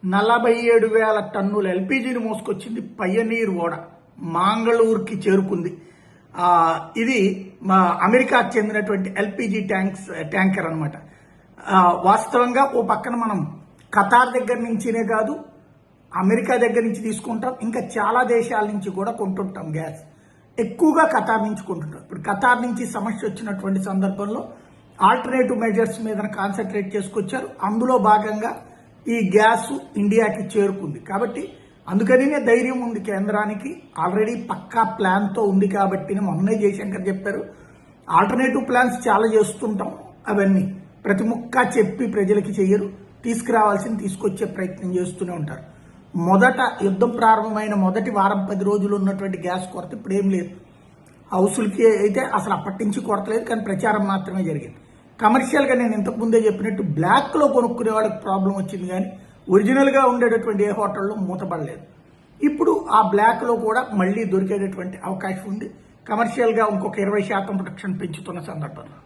47,000 టన్నుల ఎల్పీజీని మోసుకొచ్చింది పయనీర్ ఓడ మాంగళూరుకి చేరుకుంది. ఇది అమెరికాకు చెందినటువంటి ఎల్పీజీ ట్యాంకర్ అనమాట. వాస్తవంగా ఓ పక్కన మనం ఖతార్ దగ్గర నుంచినే కాదు, అమెరికా దగ్గర నుంచి తీసుకుంటాం, ఇంకా చాలా దేశాల నుంచి కూడా కొంటుంటాం గ్యాస్. ఎక్కువగా ఖతార్ నుంచి కొంటుంటాం. ఇప్పుడు ఖతార్ నుంచి సమస్య వచ్చినటువంటి సందర్భంలో ఆల్టర్నేటివ్ మెజర్స్ మీద కాన్సన్ట్రేట్ చేసుకొచ్చారు. అందులో భాగంగా ఈ గ్యాస్ ఇండియాకి చేరుకుంది. కాబట్టి అందుకనినే ధైర్యం ఉంది కేంద్రానికి. ఆల్రెడీ పక్కా ప్లాన్తో ఉంది కాబట్టి మొన్నే జయశంకర్ చెప్పారు, ఆల్టర్నేటివ్ ప్లాన్స్ చాలా చేస్తుంటాం, అవన్నీ ప్రతి ముక్క చెప్పి ప్రజలకి చెయ్యరు, తీసుకురావాల్సింది తీసుకొచ్చే ప్రయత్నం చేస్తూనే ఉంటారు. మొదట యుద్ధం ప్రారంభమైన మొదటి వారం 10 రోజులు ఉన్నటువంటి గ్యాస్ కొరత ఇప్పుడు ఏం లేదు. హౌసులకి అయితే అసలు అప్పటి నుంచి కొరత లేదు, కానీ ప్రచారం మాత్రమే జరిగింది. కమర్షియల్గా నేను ఇంతకుముందే చెప్పినట్టు బ్లాక్లో కొనుక్కునే వాళ్ళకి ప్రాబ్లం వచ్చింది, కానీ ఒరిజినల్గా ఉండేటటువంటి ఏ హోటల్లో మూతపడలేదు. ఇప్పుడు ఆ బ్లాక్లో కూడా మళ్ళీ దొరికేటటువంటి అవకాశం ఉంది. కమర్షియల్గా ఇంకొక 20% ప్రొడక్షన్ పెంచుతున్న సందర్భంలో